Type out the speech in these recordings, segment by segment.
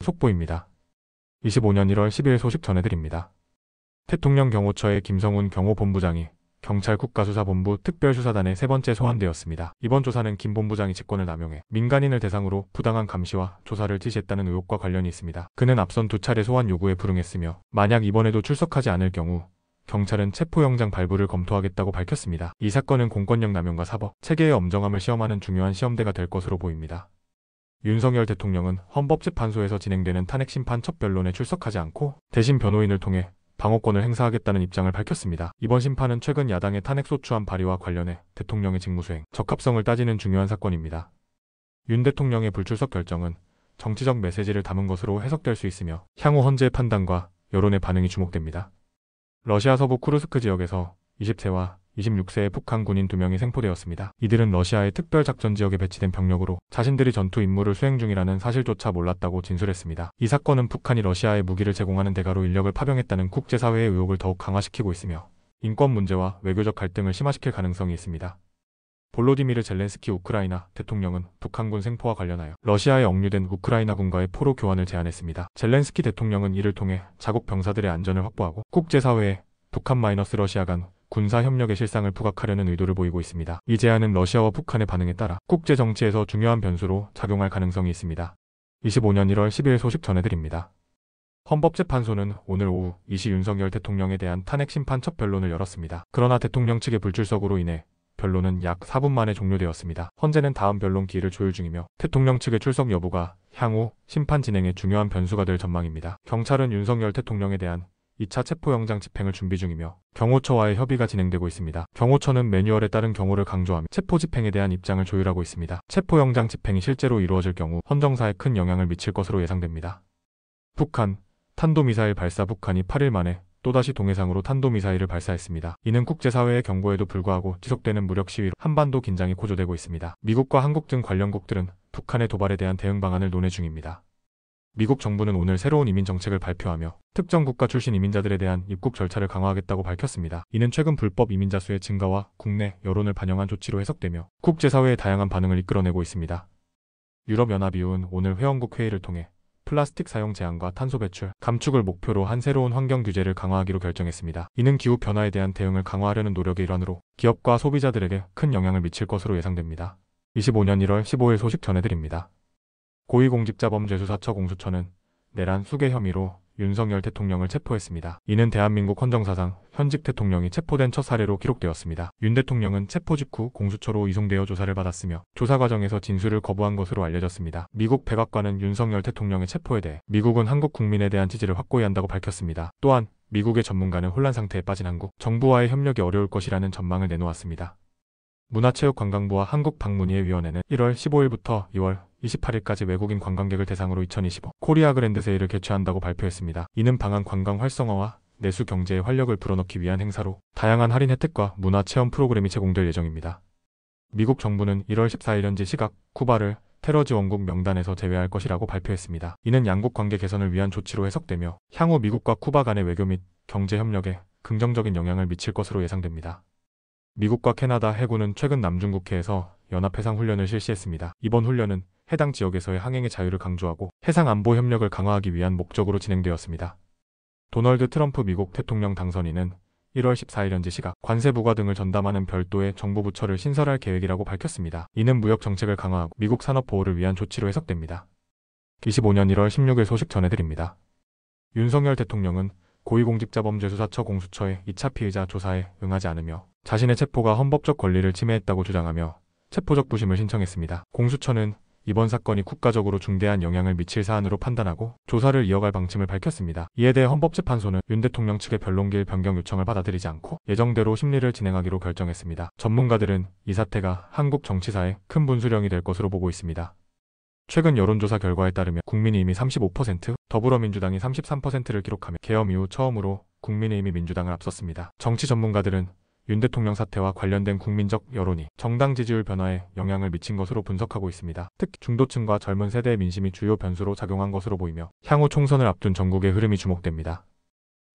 속보입니다. 25년 1월 10일 소식 전해드립니다. 대통령 경호처의 김성훈 경호본부장이 경찰 국가수사본부 특별수사단에 세 번째 소환되었습니다. 이번 조사는 김 본부장이 직권을 남용해 민간인을 대상으로 부당한 감시와 조사를 지시했다는 의혹과 관련이 있습니다. 그는 앞선 두 차례 소환 요구에 불응했으며 만약 이번에도 출석하지 않을 경우 경찰은 체포영장 발부를 검토하겠다고 밝혔습니다. 이 사건은 공권력 남용과 사법, 체계의 엄정함을 시험하는 중요한 시험대가 될 것으로 보입니다. 윤석열 대통령은 헌법재판소에서 진행되는 탄핵심판 첫 변론에 출석하지 않고 대신 변호인을 통해 방어권을 행사하겠다는 입장을 밝혔습니다. 이번 심판은 최근 야당의 탄핵소추안 발의와 관련해 대통령의 직무수행, 적합성을 따지는 중요한 사건입니다. 윤 대통령의 불출석 결정은 정치적 메시지를 담은 것으로 해석될 수 있으며 향후 헌재의 판단과 여론의 반응이 주목됩니다. 러시아 서부 쿠르스크 지역에서 20세와 26세의 북한 군인 2명이 생포되었습니다. 이들은 러시아의 특별작전지역에 배치된 병력으로 자신들이 전투 임무를 수행 중이라는 사실조차 몰랐다고 진술했습니다. 이 사건은 북한이 러시아에 무기를 제공하는 대가로 인력을 파병했다는 국제사회의 의혹을 더욱 강화시키고 있으며 인권 문제와 외교적 갈등을 심화시킬 가능성이 있습니다. 볼로디미르 젤렌스키 우크라이나 대통령은 북한군 생포와 관련하여 러시아에 억류된 우크라이나 군과의 포로 교환을 제안했습니다. 젤렌스키 대통령은 이를 통해 자국 병사들의 안전을 확보하고 국제사회에 북한-러시아 간 군사협력의 실상을 부각하려는 의도를 보이고 있습니다. 이 제안은 러시아와 북한의 반응에 따라 국제정치에서 중요한 변수로 작용할 가능성이 있습니다. 25년 1월 10일 소식 전해드립니다. 헌법재판소는 오늘 오후 이시 윤석열 대통령에 대한 탄핵심판 첫 변론을 열었습니다. 그러나 대통령 측의 불출석으로 인해 변론은 약 4분 만에 종료되었습니다. 헌재는 다음 변론 기일을 조율 중이며 대통령 측의 출석 여부가 향후 심판 진행에 중요한 변수가 될 전망입니다. 경찰은 윤석열 대통령에 대한 2차 체포영장 집행을 준비 중이며 경호처와의 협의가 진행되고 있습니다. 경호처는 매뉴얼에 따른 경호를 강조하며 체포 집행에 대한 입장을 조율하고 있습니다. 체포영장 집행이 실제로 이루어질 경우 헌정사에 큰 영향을 미칠 것으로 예상됩니다. 북한, 탄도미사일 발사. 북한이 8일 만에 또다시 동해상으로 탄도미사일을 발사했습니다. 이는 국제사회의 경고에도 불구하고 지속되는 무력 시위로 한반도 긴장이 고조되고 있습니다. 미국과 한국 등 관련국들은 북한의 도발에 대한 대응 방안을 논의 중입니다. 미국 정부는 오늘 새로운 이민 정책을 발표하며 특정 국가 출신 이민자들에 대한 입국 절차를 강화하겠다고 밝혔습니다. 이는 최근 불법 이민자 수의 증가와 국내 여론을 반영한 조치로 해석되며 국제사회의 다양한 반응을 이끌어내고 있습니다. 유럽연합EU는 오늘 회원국 회의를 통해 플라스틱 사용 제한과 탄소 배출, 감축을 목표로 한 새로운 환경 규제를 강화하기로 결정했습니다. 이는 기후 변화에 대한 대응을 강화하려는 노력의 일환으로 기업과 소비자들에게 큰 영향을 미칠 것으로 예상됩니다. 25년 1월 15일 소식 전해드립니다. 고위공직자범죄수사처 공수처는 내란 수괴 혐의로 윤석열 대통령을 체포했습니다. 이는 대한민국 헌정사상 현직 대통령이 체포된 첫 사례로 기록되었습니다. 윤 대통령은 체포 직후 공수처로 이송되어 조사를 받았으며 조사 과정에서 진술을 거부한 것으로 알려졌습니다. 미국 백악관은 윤석열 대통령의 체포에 대해 미국은 한국 국민에 대한 지지를 확고히 한다고 밝혔습니다. 또한 미국의 전문가는 혼란 상태에 빠진 한국 정부와의 협력이 어려울 것이라는 전망을 내놓았습니다. 문화체육관광부와 한국방문의회위원회는 1월 15일부터 2월 28일까지 외국인 관광객을 대상으로 2025 코리아 그랜드 세일을 개최한다고 발표했습니다. 이는 방한 관광 활성화와 내수 경제에 활력을 불어넣기 위한 행사로 다양한 할인 혜택과 문화 체험 프로그램이 제공될 예정입니다. 미국 정부는 1월 14일 현지 시각 쿠바를 테러 지원국 명단에서 제외할 것이라고 발표했습니다. 이는 양국 관계 개선을 위한 조치로 해석되며 향후 미국과 쿠바 간의 외교 및 경제 협력에 긍정적인 영향을 미칠 것으로 예상됩니다. 미국과 캐나다 해군은 최근 남중국해에서 연합해상훈련을 실시했습니다. 이번 훈련은 해당 지역에서의 항행의 자유를 강조하고 해상안보 협력을 강화하기 위한 목적으로 진행되었습니다. 도널드 트럼프 미국 대통령 당선인은 1월 14일 현지 시각 관세 부과 등을 전담하는 별도의 정부 부처를 신설할 계획이라고 밝혔습니다. 이는 무역 정책을 강화하고 미국 산업 보호를 위한 조치로 해석됩니다. 25년 1월 16일 소식 전해드립니다. 윤석열 대통령은 고위공직자범죄수사처 공수처의 2차 피의자 조사에 응하지 않으며 자신의 체포가 헌법적 권리를 침해했다고 주장하며 체포적 부심을 신청했습니다. 공수처는 이번 사건이 국가적으로 중대한 영향을 미칠 사안으로 판단하고 조사를 이어갈 방침을 밝혔습니다. 이에 대해 헌법재판소는 윤 대통령 측의 변론기일 변경 요청을 받아들이지 않고 예정대로 심리를 진행하기로 결정했습니다. 전문가들은 이 사태가 한국 정치사에 큰 분수령이 될 것으로 보고 있습니다. 최근 여론조사 결과에 따르면 국민의힘이 35%, 더불어민주당이 33%를 기록하며 계엄 이후 처음으로 국민의힘이 민주당을 앞섰습니다. 정치 전문가들은 윤 대통령 사태와 관련된 국민적 여론이 정당 지지율 변화에 영향을 미친 것으로 분석하고 있습니다. 특히 중도층과 젊은 세대의 민심이 주요 변수로 작용한 것으로 보이며 향후 총선을 앞둔 전국의 흐름이 주목됩니다.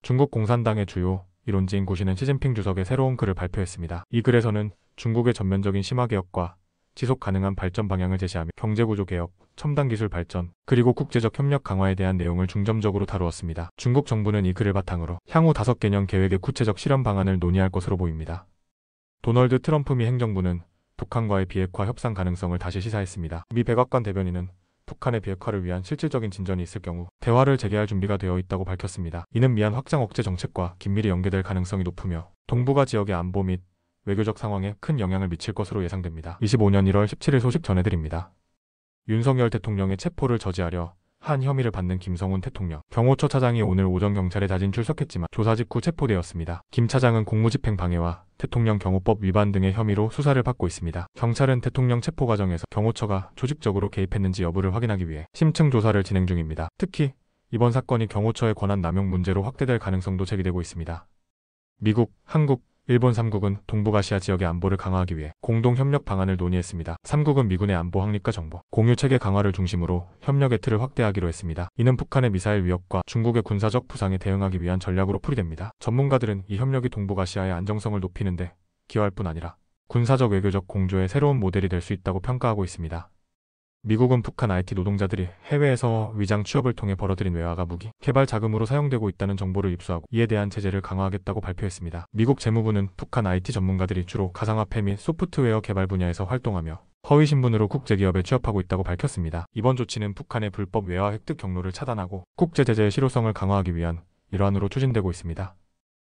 중국 공산당의 주요 이론지인 고시는 시진핑 주석의 새로운 글을 발표했습니다. 이 글에서는 중국의 전면적인 심화개혁과 지속 가능한 발전 방향을 제시하며 경제구조 개혁, 첨단 기술 발전, 그리고 국제적 협력 강화에 대한 내용을 중점적으로 다루었습니다. 중국 정부는 이 글을 바탕으로 향후 5개년 계획의 구체적 실현 방안을 논의할 것으로 보입니다. 도널드 트럼프 미 행정부는 북한과의 비핵화 협상 가능성을 다시 시사했습니다. 미 백악관 대변인은 북한의 비핵화를 위한 실질적인 진전이 있을 경우 대화를 재개할 준비가 되어 있다고 밝혔습니다. 이는 미한 확장 억제 정책과 긴밀히 연계될 가능성이 높으며 동북아 지역의 안보 및 외교적 상황에 큰 영향을 미칠 것으로 예상됩니다. 25년 1월 17일 소식 전해드립니다. 윤석열 대통령의 체포를 저지하려 한 혐의를 받는 김성훈 대통령 경호처 차장이 오늘 오전 경찰에 자진 출석했지만 조사 직후 체포되었습니다. 김 차장은 공무집행 방해와 대통령 경호법 위반 등의 혐의로 수사를 받고 있습니다. 경찰은 대통령 체포 과정에서 경호처가 조직적으로 개입했는지 여부를 확인하기 위해 심층 조사를 진행 중입니다. 특히 이번 사건이 경호처의 권한 남용 문제로 확대될 가능성도 제기되고 있습니다. 미국, 한국, 일본 3국은 동북아시아 지역의 안보를 강화하기 위해 공동 협력 방안을 논의했습니다. 3국은 미군의 안보 확립과 정보, 공유 체계 강화를 중심으로 협력의 틀을 확대하기로 했습니다. 이는 북한의 미사일 위협과 중국의 군사적 부상에 대응하기 위한 전략으로 풀이됩니다. 전문가들은 이 협력이 동북아시아의 안정성을 높이는데 기여할 뿐 아니라 군사적 외교적 공조의 새로운 모델이 될 수 있다고 평가하고 있습니다. 미국은 북한 IT 노동자들이 해외에서 위장 취업을 통해 벌어들인 외화가 무기, 개발 자금으로 사용되고 있다는 정보를 입수하고 이에 대한 제재를 강화하겠다고 발표했습니다. 미국 재무부는 북한 IT 전문가들이 주로 가상화폐 및 소프트웨어 개발 분야에서 활동하며 허위 신분으로 국제기업에 취업하고 있다고 밝혔습니다. 이번 조치는 북한의 불법 외화 획득 경로를 차단하고 국제 제재의 실효성을 강화하기 위한 일환으로 추진되고 있습니다.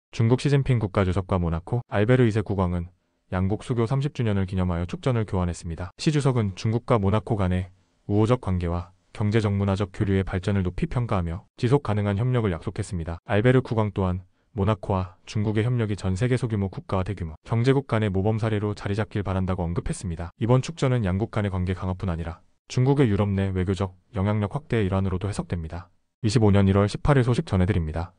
중국 시진핑 국가주석과 모나코 알베르 2세 국왕은 양국 수교 30주년을 기념하여 축전을 교환했습니다. 시 주석은 중국과 모나코 간의 우호적 관계와 경제적 문화적 교류의 발전을 높이 평가하며 지속 가능한 협력을 약속했습니다. 알베르 국왕 또한 모나코와 중국의 협력이 전 세계 소규모 국가와 대규모 경제국 간의 모범 사례로 자리 잡길 바란다고 언급했습니다. 이번 축전은 양국 간의 관계 강화뿐 아니라 중국의 유럽 내 외교적 영향력 확대의 일환으로도 해석됩니다. 25년 1월 18일 소식 전해드립니다.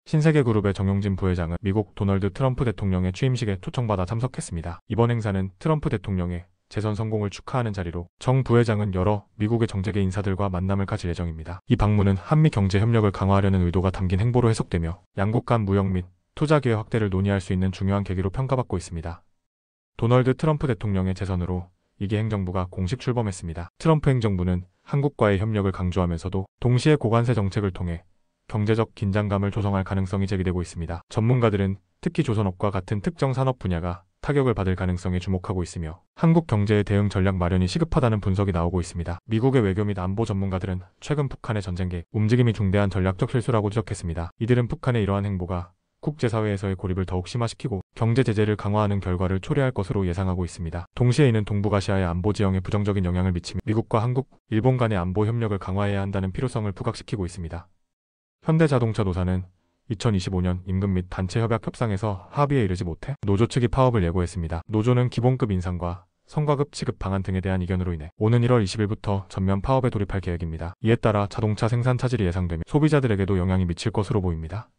신세계그룹의 정용진 부회장은 미국 도널드 트럼프 대통령의 취임식에 초청받아 참석했습니다. 이번 행사는 트럼프 대통령의 재선 성공을 축하하는 자리로 정 부회장은 여러 미국의 정재계 인사들과 만남을 가질 예정입니다. 이 방문은 한미 경제 협력을 강화하려는 의도가 담긴 행보로 해석되며 양국 간 무역 및 투자 기회 확대를 논의할 수 있는 중요한 계기로 평가받고 있습니다. 도널드 트럼프 대통령의 재선으로 2기 행정부가 공식 출범했습니다. 트럼프 행정부는 한국과의 협력을 강조하면서도 동시에 고관세 정책을 통해 경제적 긴장감을 조성할 가능성이 제기되고 있습니다. 전문가들은 특히 조선업과 같은 특정 산업 분야가 타격을 받을 가능성에 주목하고 있으며 한국 경제의 대응 전략 마련이 시급하다는 분석이 나오고 있습니다. 미국의 외교 및 안보 전문가들은 최근 북한의 전쟁 계획, 움직임이 중대한 전략적 실수라고 지적했습니다. 이들은 북한의 이러한 행보가 국제사회에서의 고립을 더욱 심화시키고 경제 제재를 강화하는 결과를 초래할 것으로 예상하고 있습니다. 동시에 이는 동북아시아의 안보 지형에 부정적인 영향을 미치며 미국과 한국, 일본 간의 안보 협력을 강화해야 한다는 필요성을 부각시키고 있습니다. 현대자동차노사는 2025년 임금 및 단체 협약 협상에서 합의에 이르지 못해 노조 측이 파업을 예고했습니다. 노조는 기본급 인상과 성과급 지급 방안 등에 대한 이견으로 인해 오는 1월 20일부터 전면 파업에 돌입할 계획입니다. 이에 따라 자동차 생산 차질이 예상되며 소비자들에게도 영향이 미칠 것으로 보입니다.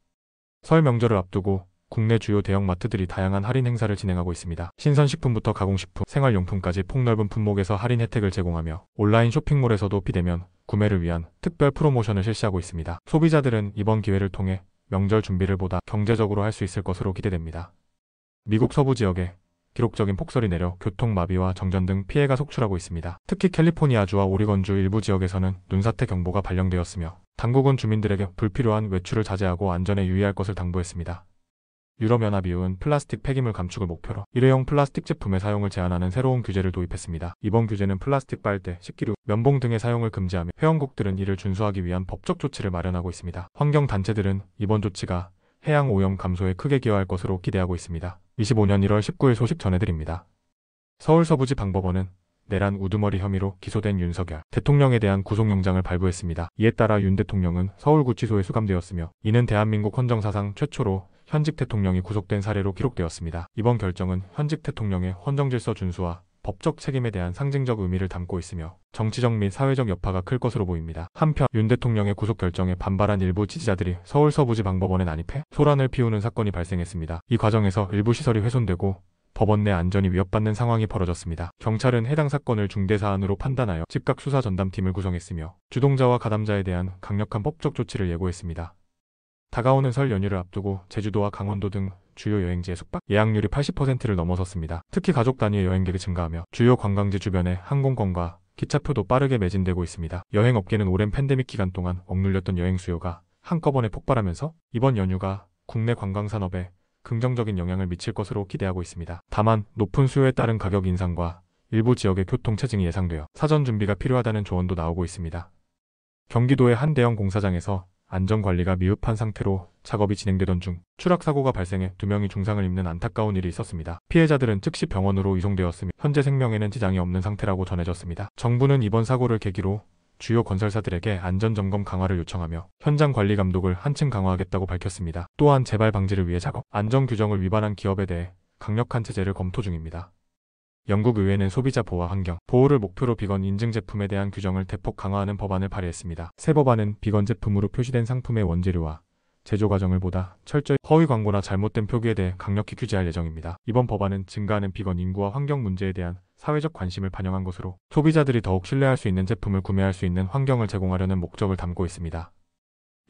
설 명절을 앞두고 국내 주요 대형마트들이 다양한 할인 행사를 진행하고 있습니다. 신선식품부터 가공식품, 생활용품까지 폭넓은 품목에서 할인 혜택을 제공하며 온라인 쇼핑몰에서도 비대면 구매를 위한 특별 프로모션을 실시하고 있습니다. 소비자들은 이번 기회를 통해 명절 준비를 보다 경제적으로 할 수 있을 것으로 기대됩니다. 미국 서부 지역에 기록적인 폭설이 내려 교통마비와 정전 등 피해가 속출하고 있습니다. 특히 캘리포니아주와 오리건주 일부 지역에서는 눈사태 경보가 발령되었으며 당국은 주민들에게 불필요한 외출을 자제하고 안전에 유의할 것을 당부했습니다. 유럽연합EU는 플라스틱 폐기물 감축을 목표로 일회용 플라스틱 제품의 사용을 제한하는 새로운 규제를 도입했습니다. 이번 규제는 플라스틱 빨대, 식기류, 면봉 등의 사용을 금지하며 회원국들은 이를 준수하기 위한 법적 조치를 마련하고 있습니다. 환경단체들은 이번 조치가 해양 오염 감소에 크게 기여할 것으로 기대하고 있습니다. 25년 1월 19일 소식 전해드립니다. 서울서부지방법원은 내란 우두머리 혐의로 기소된 윤석열 대통령에 대한 구속영장을 발부했습니다. 이에 따라 윤 대통령은 서울구치소에 수감되었으며 이는 대한민국 헌정사상 최초로 현직 대통령이 구속된 사례로 기록되었습니다. 이번 결정은 현직 대통령의 헌정질서 준수와 법적 책임에 대한 상징적 의미를 담고 있으며 정치적 및 사회적 여파가 클 것으로 보입니다. 한편 윤 대통령의 구속 결정에 반발한 일부 지지자들이 서울서부지방법원에 난입해 소란을 피우는 사건이 발생했습니다. 이 과정에서 일부 시설이 훼손되고 법원 내 안전이 위협받는 상황이 벌어졌습니다. 경찰은 해당 사건을 중대사안으로 판단하여 즉각 수사 전담팀을 구성했으며 주동자와 가담자에 대한 강력한 법적 조치를 예고했습니다. 다가오는 설 연휴를 앞두고 제주도와 강원도 등 주요 여행지의 숙박 예약률이 80%를 넘어섰습니다. 특히 가족 단위의 여행객이 증가하며 주요 관광지 주변의 항공권과 기차표도 빠르게 매진되고 있습니다. 여행업계는 오랜 팬데믹 기간 동안 억눌렸던 여행 수요가 한꺼번에 폭발하면서 이번 연휴가 국내 관광산업에 긍정적인 영향을 미칠 것으로 기대하고 있습니다. 다만 높은 수요에 따른 가격 인상과 일부 지역의 교통 체증이 예상되어 사전 준비가 필요하다는 조언도 나오고 있습니다. 경기도의 한 대형 공사장에서 안전관리가 미흡한 상태로 작업이 진행되던 중 추락사고가 발생해 2명이 중상을 입는 안타까운 일이 있었습니다. 피해자들은 즉시 병원으로 이송되었으며 현재 생명에는 지장이 없는 상태라고 전해졌습니다. 정부는 이번 사고를 계기로 주요 건설사들에게 안전점검 강화를 요청하며 현장 관리 감독을 한층 강화하겠다고 밝혔습니다. 또한 재발 방지를 위해 작업 안전 규정을 위반한 기업에 대해 강력한 제재를 검토 중입니다. 영국 의회는 소비자 보호와 환경 보호를 목표로 비건 인증 제품에 대한 규정을 대폭 강화하는 법안을 발의했습니다. 새 법안은 비건 제품으로 표시된 상품의 원재료와 제조 과정을 보다 철저히 허위 광고나 잘못된 표기에 대해 강력히 규제할 예정입니다. 이번 법안은 증가하는 비건 인구와 환경 문제에 대한 사회적 관심을 반영한 것으로 소비자들이 더욱 신뢰할 수 있는 제품을 구매할 수 있는 환경을 제공하려는 목적을 담고 있습니다.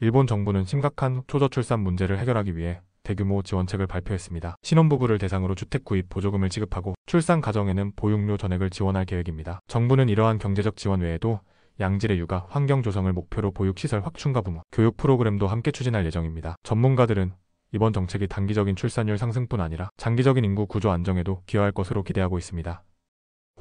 일본 정부는 심각한 초저출산 문제를 해결하기 위해 대규모 지원책을 발표했습니다. 신혼부부를 대상으로 주택 구입 보조금을 지급하고 출산 가정에는 보육료 전액을 지원할 계획입니다. 정부는 이러한 경제적 지원 외에도 양질의 육아, 환경 조성을 목표로 보육시설 확충과 부모, 교육 프로그램도 함께 추진할 예정입니다. 전문가들은 이번 정책이 단기적인 출산율 상승뿐 아니라 장기적인 인구 구조 안정에도 기여할 것으로 기대하고 있습니다.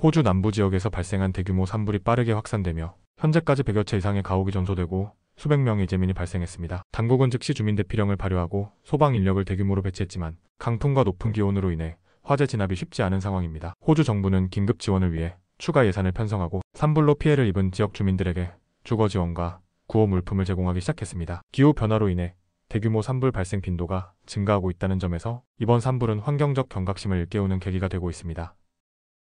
호주 남부 지역에서 발생한 대규모 산불이 빠르게 확산되며 현재까지 100여 채 이상의 가옥이 전소되고 수백 명의 이재민이 발생했습니다. 당국은 즉시 주민 대피령을 발효하고 소방 인력을 대규모로 배치했지만 강풍과 높은 기온으로 인해 화재 진압이 쉽지 않은 상황입니다. 호주 정부는 긴급 지원을 위해 추가 예산을 편성하고 산불로 피해를 입은 지역 주민들에게 주거 지원과 구호 물품을 제공하기 시작했습니다. 기후 변화로 인해 대규모 산불 발생 빈도가 증가하고 있다는 점에서 이번 산불은 환경적 경각심을 일깨우는 계기가 되고 있습니다.